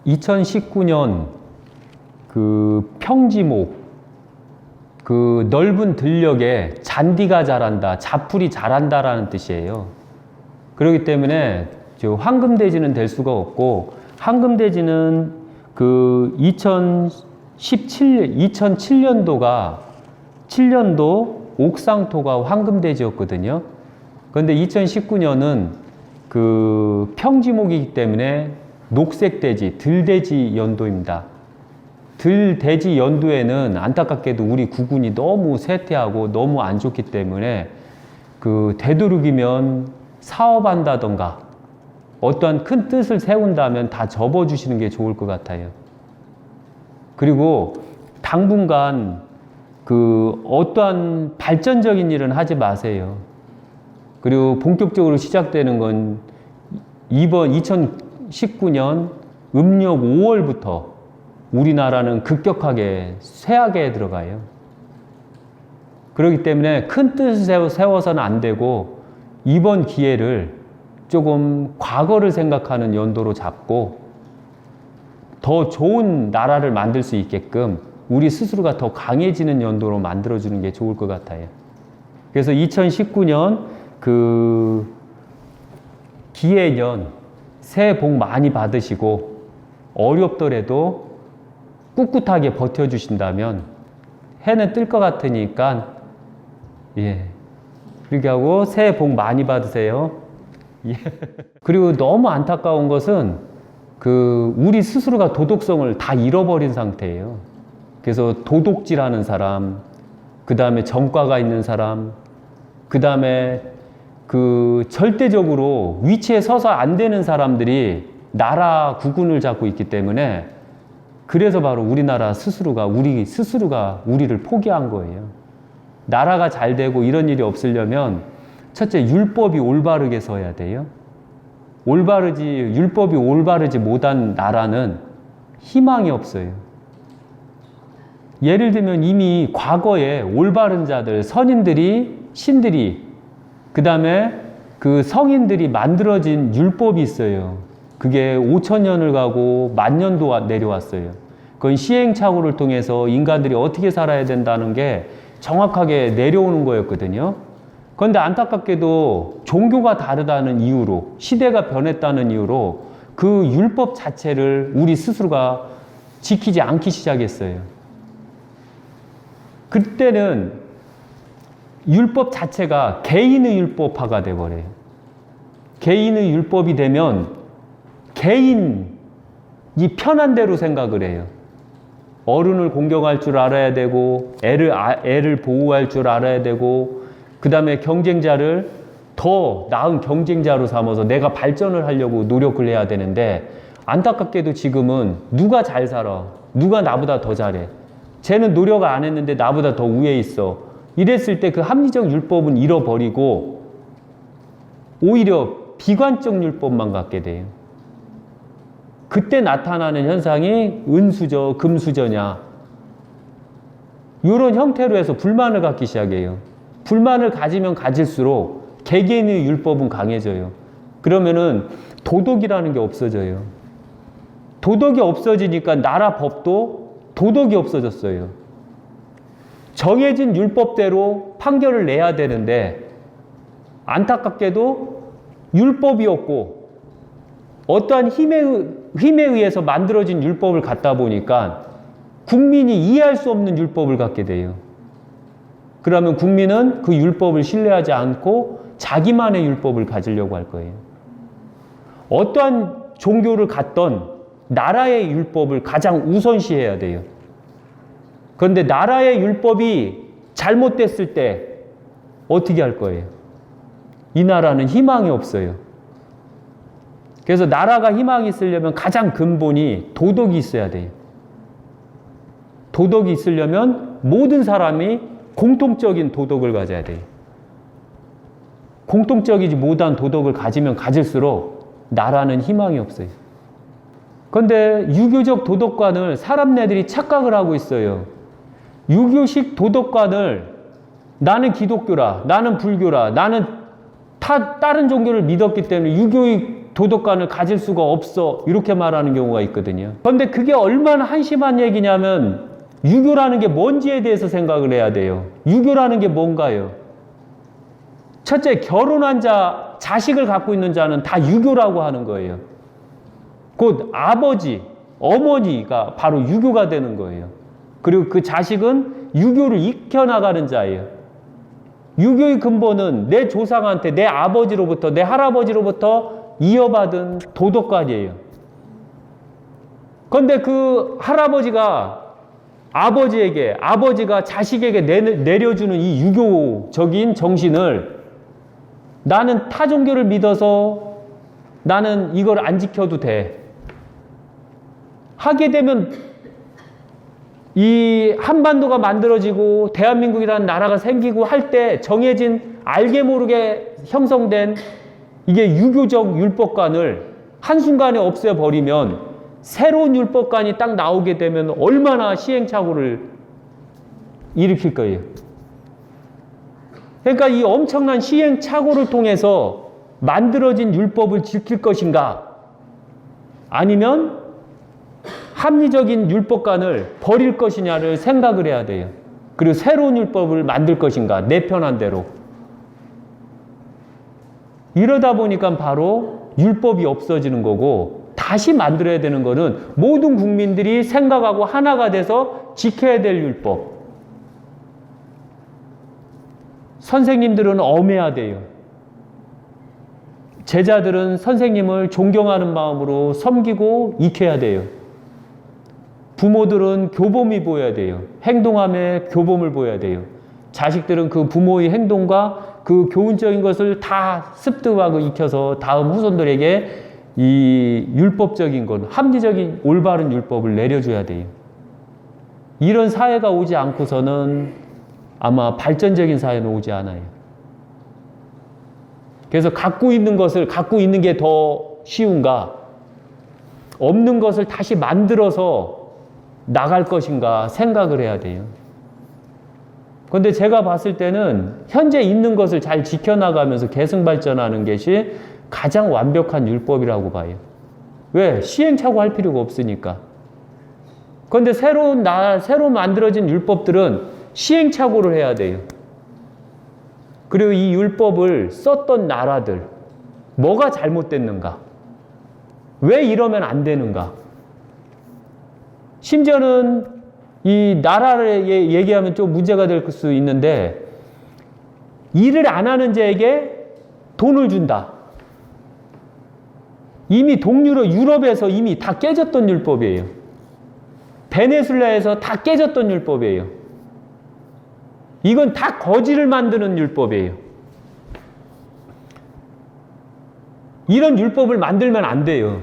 2019년 그 평지목, 그 넓은 들녘에 잔디가 자란다, 자풀이 자란다라는 뜻이에요. 그렇기 때문에 저 황금돼지는 될 수가 없고, 황금돼지는 그 2007년도가 7년도 옥상토가 황금돼지였거든요. 그런데 2019년은 그 평지목이기 때문에 녹색돼지, 들돼지 연도입니다. 들돼지 연도에는 안타깝게도 우리 국운이 너무 쇠퇴하고 너무 안 좋기 때문에 그 되도록이면 사업한다던가 어떠한 큰 뜻을 세운다면 다 접어주시는 게 좋을 것 같아요. 그리고 당분간 그 어떠한 발전적인 일은 하지 마세요. 그리고 본격적으로 시작되는 건 이번 2019년 음력 5월부터 우리나라는 급격하게 쇠약에 들어가요. 그렇기 때문에 큰 뜻을 세워서는 안 되고, 이번 기회를 조금 과거를 생각하는 연도로 잡고 더 좋은 나라를 만들 수 있게끔 우리 스스로가 더 강해지는 연도로 만들어주는 게 좋을 것 같아요. 그래서 2019년 그 기해년 새해 복 많이 받으시고, 어렵더라도 꿋꿋하게 버텨주신다면 해는 뜰 것 같으니까, 그렇게 하고 새해 복 많이 받으세요. 그리고 너무 안타까운 것은 그 우리 스스로가 도덕성을 다 잃어버린 상태예요. 그래서 도둑질하는 사람, 그 다음에 전과가 있는 사람, 그 다음에 그 절대적으로 위치에 서서 안 되는 사람들이 나라 국운을 잡고 있기 때문에, 그래서 바로 우리나라 스스로가 우리를 포기한 거예요. 나라가 잘 되고 이런 일이 없으려면 첫째, 율법이 올바르게 서야 돼요. 율법이 올바르지 못한 나라는 희망이 없어요. 예를 들면 이미 과거에 올바른 자들, 선인들이, 신들이, 그 다음에 그 성인들이 만들어진 율법이 있어요. 그게 5천년을 가고 10,000년도 내려왔어요. 그건 시행착오를 통해서 인간들이 어떻게 살아야 된다는 게 정확하게 내려오는 거였거든요. 그런데 안타깝게도 종교가 다르다는 이유로, 시대가 변했다는 이유로 그 율법 자체를 우리 스스로가 지키지 않기 시작했어요. 그때는 율법 자체가 개인의 율법화가 돼버려요. 개인의 율법이 되면 개인이 편한 대로 생각을 해요. 어른을 공경할 줄 알아야 되고, 애를 보호할 줄 알아야 되고, 그 다음에 경쟁자를 더 나은 경쟁자로 삼아서 내가 발전을 하려고 노력을 해야 되는데, 안타깝게도 지금은 누가 잘 살아, 누가 나보다 더 잘해, 쟤는 노력 안 했는데 나보다 더 위에 있어, 이랬을 때 그 합리적 율법은 잃어버리고 오히려 비관적 율법만 갖게 돼요. 그때 나타나는 현상이 은수저, 금수저냐, 이런 형태로 해서 불만을 갖기 시작해요. 불만을 가지면 가질수록 개개인의 율법은 강해져요. 그러면은 도덕이라는 게 없어져요. 도덕이 없어지니까 나라 법도 도덕이 없어졌어요. 정해진 율법대로 판결을 내야 되는데, 안타깝게도 율법이 없고 어떠한 힘에 의해서 만들어진 율법을 갖다 보니까 국민이 이해할 수 없는 율법을 갖게 돼요. 그러면 국민은 그 율법을 신뢰하지 않고 자기만의 율법을 가지려고 할 거예요. 어떠한 종교를 갖던 나라의 율법을 가장 우선시해야 돼요. 그런데 나라의 율법이 잘못됐을 때 어떻게 할 거예요? 이 나라는 희망이 없어요. 그래서 나라가 희망이 있으려면 가장 근본이 도덕이 있어야 돼요. 도덕이 있으려면 모든 사람이 공통적인 도덕을 가져야 돼요. 공통적이지 못한 도덕을 가지면 가질수록 나라는 희망이 없어요. 그런데 유교적 도덕관을 사람네들이 착각을 하고 있어요. 유교식 도덕관을 나는 기독교라, 나는 불교라, 나는 다른 종교를 믿었기 때문에 유교의 도덕관을 가질 수가 없어. 이렇게 말하는 경우가 있거든요. 그런데 그게 얼마나 한심한 얘기냐면 유교라는 게 뭔지에 대해서 생각을 해야 돼요. 유교라는 게 뭔가요? 첫째, 결혼한 자, 자식을 갖고 있는 자는 다 유교라고 하는 거예요. 곧 아버지, 어머니가 바로 유교가 되는 거예요. 그리고 그 자식은 유교를 익혀나가는 자예요. 유교의 근본은 내 조상한테, 내 아버지로부터, 내 할아버지로부터 이어받은 도덕관이에요. 그런데 그 할아버지가 아버지에게, 아버지가 자식에게 내려주는 이 유교적인 정신을 나는 타 종교를 믿어서 나는 이걸 안 지켜도 돼. 하게 되면 이 한반도가 만들어지고 대한민국이라는 나라가 생기고 할 때 정해진 알게 모르게 형성된 이게 유교적 율법관을 한순간에 없애버리면 새로운 율법관이 딱 나오게 되면 얼마나 시행착오를 일으킬 거예요. 그러니까 이 엄청난 시행착오를 통해서 만들어진 율법을 지킬 것인가, 아니면 합리적인 율법관을 버릴 것이냐를 생각을 해야 돼요. 그리고 새로운 율법을 만들 것인가, 내 편한 대로. 이러다 보니까 바로 율법이 없어지는 거고, 다시 만들어야 되는 거는 모든 국민들이 생각하고 하나가 돼서 지켜야 될 율법. 선생님들은 엄해야 돼요. 제자들은 선생님을 존경하는 마음으로 섬기고 익혀야 돼요. 부모들은 교범이 보여야 돼요. 행동함에 교범을 보여야 돼요. 자식들은 그 부모의 행동과 그 교훈적인 것을 다 습득하고 익혀서 다음 후손들에게 이 율법적인 것, 합리적인 올바른 율법을 내려줘야 돼요. 이런 사회가 오지 않고서는 아마 발전적인 사회는 오지 않아요. 그래서 갖고 있는 것을 갖고 있는 게 더 쉬운가, 없는 것을 다시 만들어서 나갈 것인가 생각을 해야 돼요. 그런데 제가 봤을 때는 현재 있는 것을 잘 지켜나가면서 계승발전하는 것이 가장 완벽한 율법이라고 봐요. 왜? 시행착오 할 필요가 없으니까. 그런데 새로 만들어진 율법들은 시행착오를 해야 돼요. 그리고 이 율법을 썼던 나라들, 뭐가 잘못됐는가? 왜 이러면 안 되는가? 심지어는 이 나라를 얘기하면 좀 문제가 될 수 있는데, 일을 안 하는 자에게 돈을 준다. 이미 유럽에서 이미 다 깨졌던 율법이에요. 베네수엘라에서 다 깨졌던 율법이에요. 이건 다 거지를 만드는 율법이에요. 이런 율법을 만들면 안 돼요.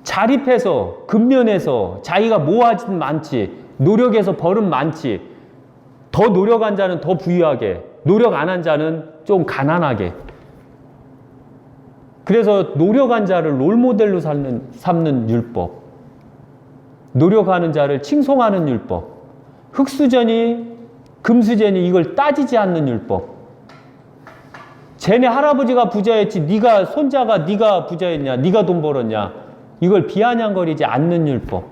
자립해서, 근면해서 자기가 모아진 많지, 노력해서 벌은 많지, 더 노력한 자는 더 부유하게, 노력 안 한 자는 좀 가난하게. 그래서 노력한 자를 롤모델로 삼는 율법, 노력하는 자를 칭송하는 율법, 흙수저니 금수저니 이걸 따지지 않는 율법. 쟤네 할아버지가 부자였지, 네가 손자가 네가 부자였냐, 네가 돈 벌었냐, 이걸 비아냥거리지 않는 율법.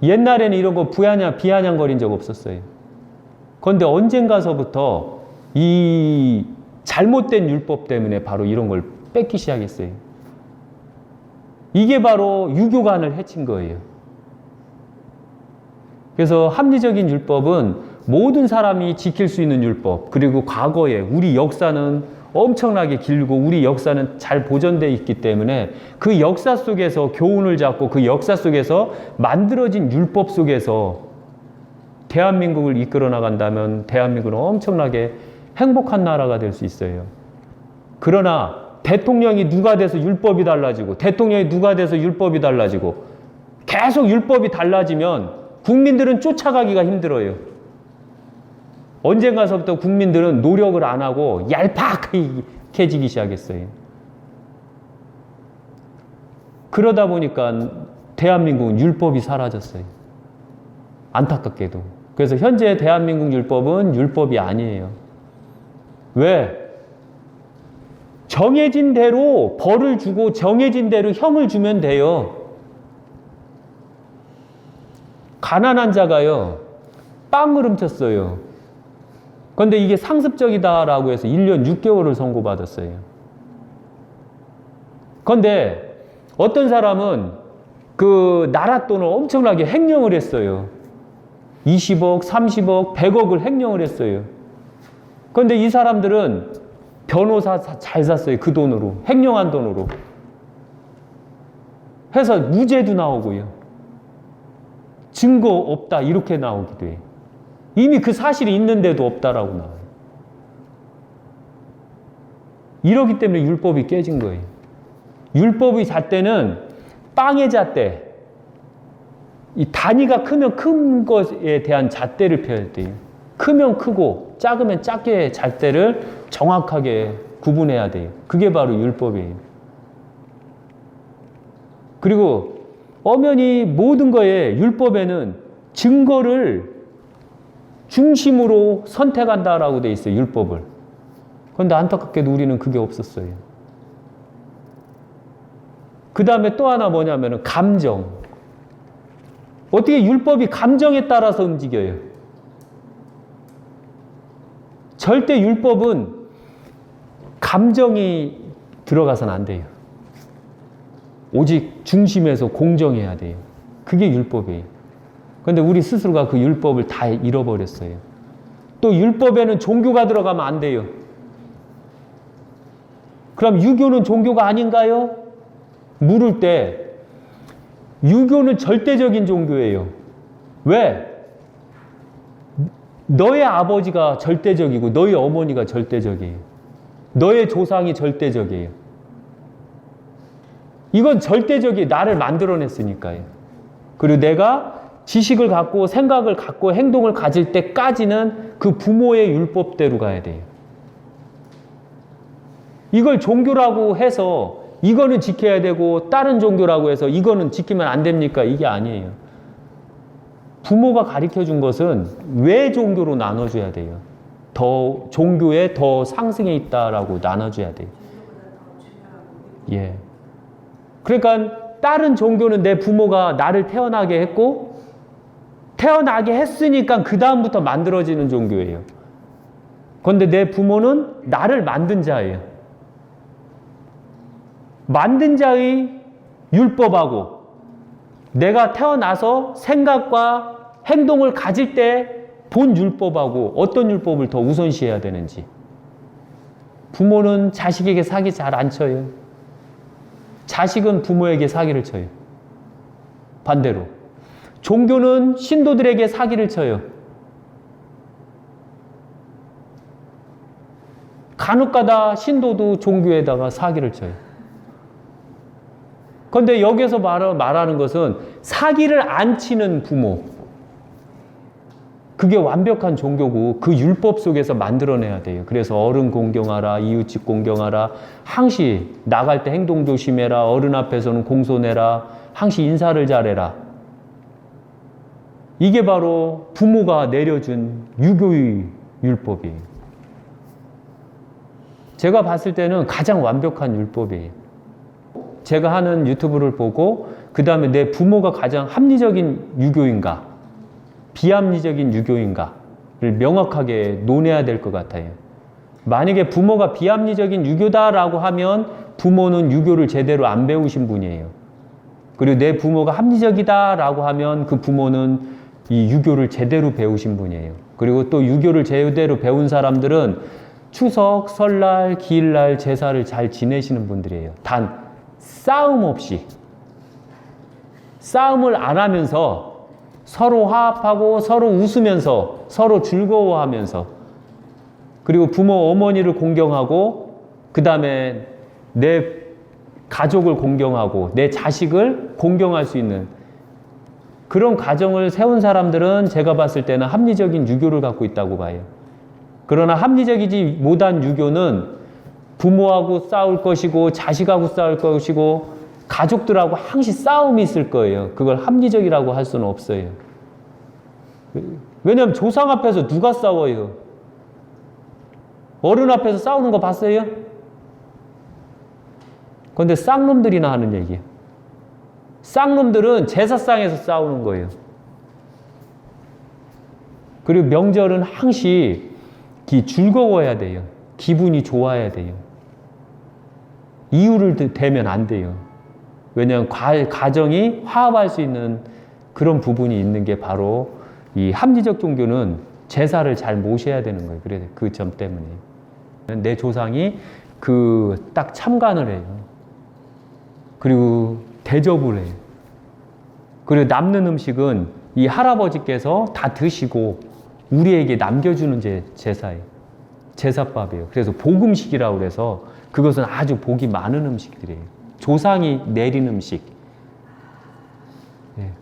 옛날에는 이런 거 비아냥거린 적 없었어요. 그런데 언젠가서부터 이 잘못된 율법 때문에 바로 이런 걸 뺏기 시작했어요. 이게 바로 유교관을 해친 거예요. 그래서 합리적인 율법은 모든 사람이 지킬 수 있는 율법, 그리고 과거에 우리 역사는 엄청나게 길고 우리 역사는 잘 보존되어 있기 때문에 그 역사 속에서 교훈을 잡고 그 역사 속에서 만들어진 율법 속에서 대한민국을 이끌어 나간다면 대한민국은 엄청나게 행복한 나라가 될 수 있어요. 그러나 대통령이 누가 돼서 율법이 달라지고, 대통령이 누가 돼서 율법이 달라지고, 계속 율법이 달라지면 국민들은 쫓아가기가 힘들어요. 언젠가서부터 국민들은 노력을 안 하고 얄팍해지기 시작했어요. 그러다 보니까 대한민국은 율법이 사라졌어요. 안타깝게도. 그래서 현재 대한민국 율법은 율법이 아니에요. 왜? 정해진 대로 벌을 주고 정해진 대로 형을 주면 돼요. 가난한 자가요, 빵을 훔쳤어요. 그런데 이게 상습적이다라고 해서 1년 6개월을 선고받았어요. 그런데 어떤 사람은 그 나라 돈을 엄청나게 횡령을 했어요. 20억, 30억, 100억을 횡령을 했어요. 그런데 이 사람들은 변호사 잘 샀어요. 그 돈으로. 횡령한 돈으로. 해서 무죄도 나오고요. 증거 없다 이렇게 나오기도 해요. 이미 그 사실이 있는데도 없다라고 나와요. 이러기 때문에 율법이 깨진 거예요. 율법의 잣대는 빵의 잣대, 이 단위가 크면 큰 것에 대한 잣대를 펴야 돼요. 크면 크고 작으면 작게 잣대를 정확하게 구분해야 돼요. 그게 바로 율법이에요. 그리고 엄연히 모든 거에 율법에는 증거를 중심으로 선택한다라고 돼 있어요. 율법을. 그런데 안타깝게도 우리는 그게 없었어요. 그 다음에 또 하나 뭐냐면은 감정. 어떻게 율법이 감정에 따라서 움직여요? 절대 율법은 감정이 들어가서는 안 돼요. 오직 중심에서 공정해야 돼요. 그게 율법이에요. 그런데 우리 스스로가 그 율법을 다 잃어버렸어요. 또 율법에는 종교가 들어가면 안 돼요. 그럼 유교는 종교가 아닌가요? 물을 때 유교는 절대적인 종교예요. 왜? 너의 아버지가 절대적이고 너의 어머니가 절대적이에요. 너의 조상이 절대적이에요. 이건 절대적이 나를 만들어냈으니까요. 그리고 내가 지식을 갖고 생각을 갖고 행동을 가질 때까지는 그 부모의 율법대로 가야 돼요. 이걸 종교라고 해서 이거는 지켜야 되고 다른 종교라고 해서 이거는 지키면 안 됩니까? 이게 아니에요. 부모가 가르쳐준 것은 왜 종교로 나눠줘야 돼요. 더 종교에 더 상승해 있다라고 나눠줘야 돼요. 예. 그러니까 다른 종교는 내 부모가 나를 태어나게 했고 태어나게 했으니까 그 다음부터 만들어지는 종교예요. 그런데 내 부모는 나를 만든 자예요. 만든 자의 율법하고 내가 태어나서 생각과 행동을 가질 때 본 율법하고 어떤 율법을 더 우선시해야 되는지. 부모는 자식에게 사기 잘 안 쳐요. 자식은 부모에게 사기를 쳐요. 반대로. 종교는 신도들에게 사기를 쳐요. 간혹가다 신도도 종교에다가 사기를 쳐요. 그런데 여기서 말하는 것은 사기를 안 치는 부모. 그게 완벽한 종교고 그 율법 속에서 만들어내야 돼요. 그래서 어른 공경하라, 이웃집 공경하라, 항시 나갈 때 행동 조심해라, 어른 앞에서는 공손해라, 항시 인사를 잘해라. 이게 바로 부모가 내려준 유교의 율법이에요. 제가 봤을 때는 가장 완벽한 율법이에요. 제가 하는 유튜브를 보고 그 다음에 내 부모가 가장 합리적인 유교인가 비합리적인 유교인가를 명확하게 논해야 될 것 같아요. 만약에 부모가 비합리적인 유교다라고 하면 부모는 유교를 제대로 안 배우신 분이에요. 그리고 내 부모가 합리적이다라고 하면 그 부모는 이 유교를 제대로 배우신 분이에요. 그리고 또 유교를 제대로 배운 사람들은 추석, 설날, 기일날, 제사를 잘 지내시는 분들이에요. 단 싸움 없이, 싸움을 안 하면서 서로 화합하고 서로 웃으면서 서로 즐거워하면서 그리고 부모 어머니를 공경하고 그 다음에 내 가족을 공경하고 내 자식을 공경할 수 있는 그런 가정을 세운 사람들은 제가 봤을 때는 합리적인 유교를 갖고 있다고 봐요. 그러나 합리적이지 못한 유교는 부모하고 싸울 것이고 자식하고 싸울 것이고 가족들하고 항시 싸움이 있을 거예요. 그걸 합리적이라고 할 수는 없어요. 왜냐하면 조상 앞에서 누가 싸워요? 어른 앞에서 싸우는 거 봤어요? 그런데 쌍놈들이나 하는 얘기예요. 쌍놈들은 제사상에서 싸우는 거예요. 그리고 명절은 항시 즐거워야 돼요. 기분이 좋아야 돼요. 이유를 대면 안 돼요. 왜냐하면 가정이 화합할 수 있는 그런 부분이 있는 게 바로 이 합리적 종교는 제사를 잘 모셔야 되는 거예요. 그래서 그 점 때문에. 내 조상이 딱 참관을 해요. 그리고 대접을 해요. 그리고 남는 음식은 이 할아버지께서 다 드시고 우리에게 남겨주는 제사예요. 제사밥이에요. 그래서 복음식이라고 그래서 그것은 아주 복이 많은 음식들이에요. 조상이 내린 음식.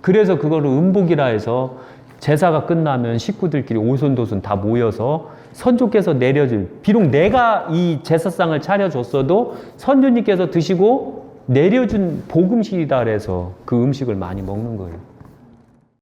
그래서 그거를 음복이라 해서 제사가 끝나면 식구들끼리 오손도손 다 모여서 선조께서 내려줄, 비록 내가 이 제사상을 차려줬어도 선조님께서 드시고 내려준 복음식이다 그래서 그 음식을 많이 먹는 거예요.